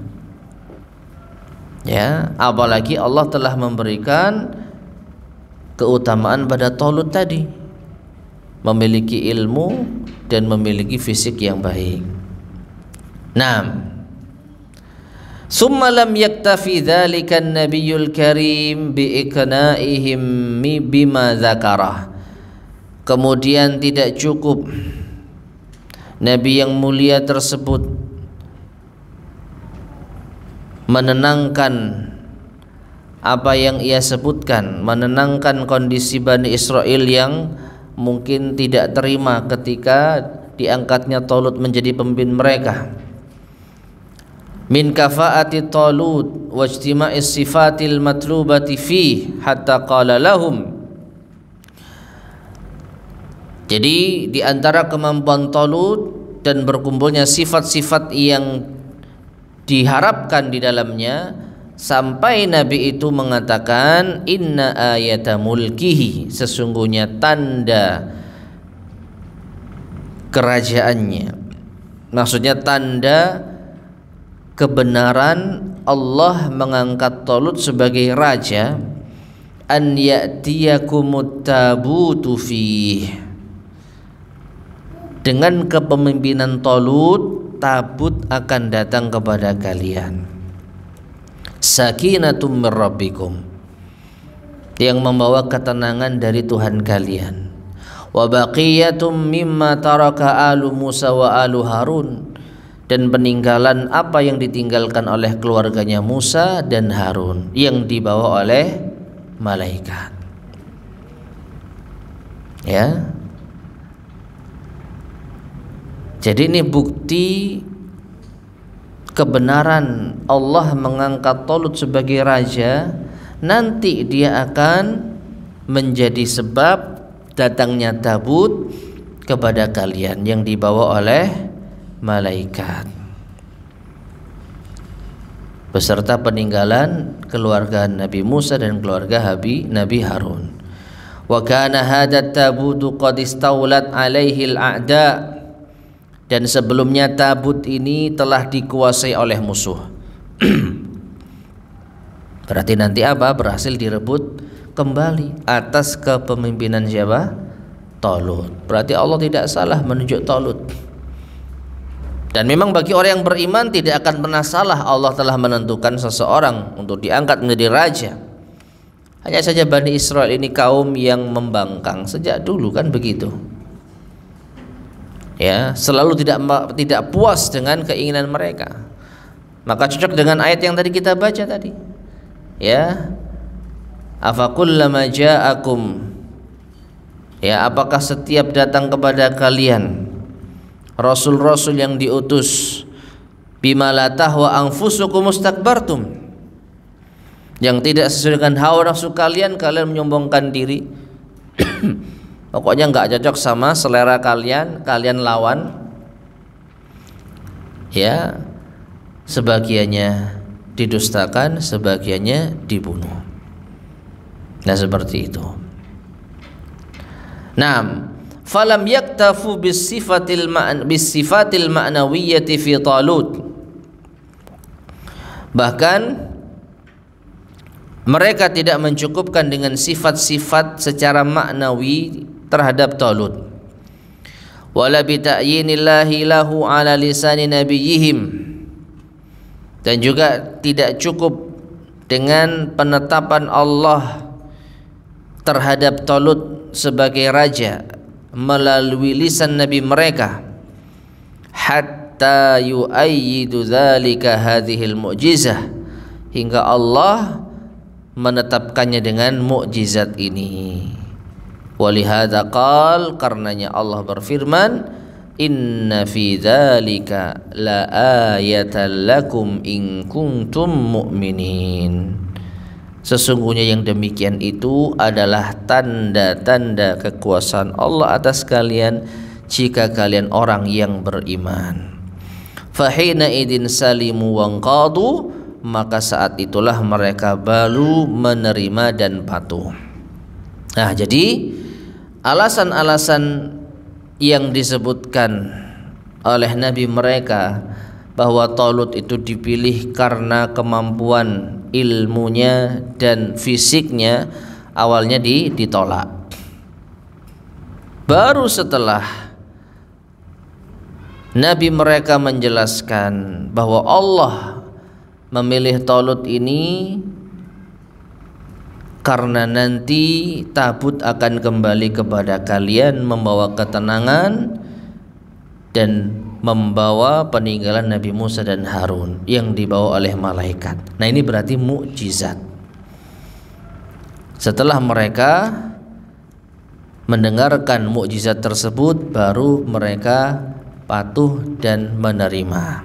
Ya, apalagi Allah telah memberikan keutamaan pada Talut tadi, memiliki ilmu dan memiliki fisik yang baik. Naam. Summa lam yaktafi dzalika an-nabiyyul karim bi iqna'ihim bima dzakarah. Kemudian tidak cukup Nabi yang mulia tersebut menenangkan apa yang ia sebutkan, menenangkan kondisi Bani Israel yang mungkin tidak terima ketika diangkatnya Talut menjadi pemimpin mereka. Min kafaati Talut wa ijtima'is sifatil matlubati fi hatta qala lahum. Jadi di antara kemampuan Talut dan berkumpulnya sifat-sifat yang diharapkan di dalamnya, sampai Nabi itu mengatakan inna ayata mulkihi, sesungguhnya tanda kerajaannya, maksudnya tanda kebenaran Allah mengangkat Talut sebagai raja, an ya'tiyakumut tabutu fih, dengan kepemimpinan Talut tabut akan datang kepada kalian. Sakinatum mir rabbikum, yang membawa ketenangan dari Tuhan kalian. Wa baqiyatum mimma taraka alu Musa wa alu Harun, dan peninggalan apa yang ditinggalkan oleh keluarganya Musa dan Harun yang dibawa oleh malaikat. Ya. Jadi ini bukti kebenaran Allah mengangkat Talut sebagai raja. Nanti dia akan menjadi sebab datangnya tabut kepada kalian yang dibawa oleh malaikat beserta peninggalan keluarga Nabi Musa dan keluarga Nabi Harun. Wa kana hadat tabutu qad istaulat alaihi al-a'da, dan sebelumnya tabut ini telah dikuasai oleh musuh. Berarti nanti apa? Berhasil direbut kembali atas kepemimpinan siapa? Talut. Berarti Allah tidak salah menunjuk Talut. Dan memang bagi orang yang beriman tidak akan pernah salah Allah telah menentukan seseorang untuk diangkat menjadi raja. Hanya saja Bani Israel ini kaum yang membangkang sejak dulu, kan begitu. Ya, selalu tidak puas dengan keinginan mereka. Maka cocok dengan ayat yang tadi kita baca tadi. Ya. Afakullama ja'akum, ya, apakah setiap datang kepada kalian rasul-rasul yang diutus bima la tahwa anfusukum mustakbartum, yang tidak sesuai dengan hawa nafsu kalian, kalian menyombongkan diri. Pokoknya nggak cocok sama selera kalian, kalian lawan. Ya, sebagiannya didustakan, sebagiannya dibunuh. Nah, seperti itu. Naam, falam yaktafu bisifatil ma'nawiyyati fi Talut. Bahkan mereka tidak mencukupkan dengan sifat-sifat secara maknawi terhadap Talut. Wala bi ta'yinillahi lahu ala lisani nabiyihim, dan juga tidak cukup dengan penetapan Allah terhadap Talut sebagai raja melalui lisan nabi mereka, hatta yu'ayyidu dzalika hadhil mu'jizah, hingga Allah menetapkannya dengan mukjizat ini. Walihada qal, karenanya Allah berfirman, inna fi dzalika la ayatan lakum in kuntum mu'minin. Sesungguhnya yang demikian itu adalah tanda-tanda kekuasaan Allah atas kalian jika kalian orang yang beriman. Fahina idin salimu wanqadu, maka saat itulah mereka baru menerima dan patuh. Nah, jadi alasan-alasan yang disebutkan oleh nabi mereka bahwa Talut itu dipilih karena kemampuan ilmunya dan fisiknya, awalnya ditolak. Baru setelah nabi mereka menjelaskan bahwa Allah memilih Talut ini karena nanti tabut akan kembali kepada kalian membawa ketenangan dan membawa peninggalan Nabi Musa dan Harun yang dibawa oleh malaikat. Nah, ini berarti mukjizat. Setelah mereka mendengarkan mukjizat tersebut, baru mereka patuh dan menerima.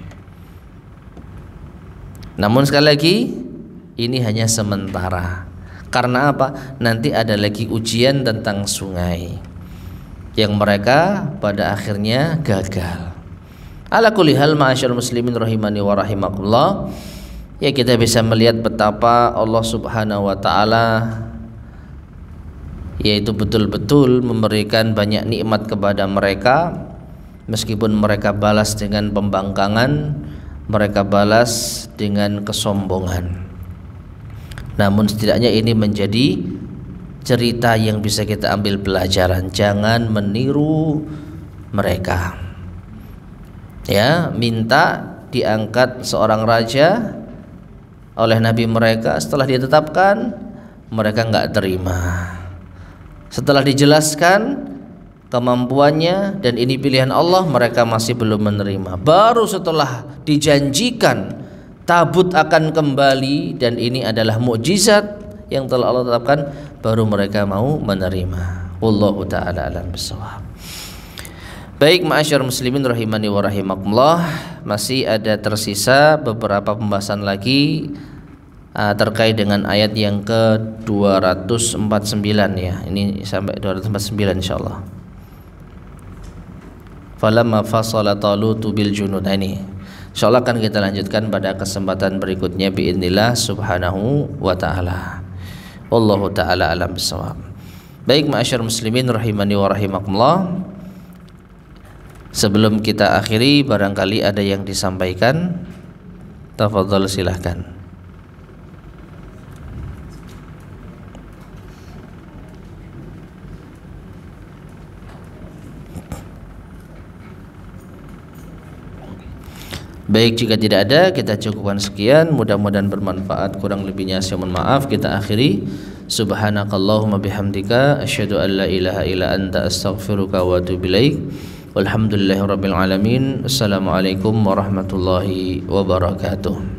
Namun sekali lagi, ini hanya sementara. Karena apa? Nanti ada lagi ujian tentang sungai yang mereka pada akhirnya gagal. Ala kulli hal, ma'asyiral muslimin rahimani wa rahimakumullah, ya, kita bisa melihat betapa Allah Subhanahu wa taala yaitu betul-betul memberikan banyak nikmat kepada mereka, meskipun mereka balas dengan pembangkangan, mereka balas dengan kesombongan. Namun setidaknya ini menjadi cerita yang bisa kita ambil pelajaran. Jangan meniru mereka. Ya, minta diangkat seorang raja oleh nabi mereka, setelah ditetapkan mereka nggak terima. Setelah dijelaskan kemampuannya dan ini pilihan Allah, mereka masih belum menerima. Baru setelah dijanjikan tabut akan kembali dan ini adalah mukjizat yang telah Allah tetapkan, baru mereka mau menerima. Wallahu ta'ala alam bissawab. Baik, ma'asyar muslimin rahimani wa rahimakumullah, masih ada tersisa beberapa pembahasan lagi terkait dengan ayat yang ke-249 ya. Ini sampai 249 insyaallah. Falamma fasala Talutu bil junud. Ini insyaallah akan kita lanjutkan pada kesempatan berikutnya biidznillah subhanahu wa ta'ala. Wallahu ta'ala alam bissawab. Baik, ma'asyar muslimin rahimani wa rahimakumullah, sebelum kita akhiri barangkali ada yang disampaikan. Tafadhal, silahkan. Baik, jika tidak ada, kita cukupkan sekian. Mudah-mudahan bermanfaat. Kurang lebihnya saya mohon maaf. Kita akhiri. Subhanakallahumma bihamdika asyhadu an la ilaha illa anta astaghfiruka wa atubu ilaik. Walhamdulillahirabbil alamin. Assalamualaikum warahmatullahi wabarakatuh.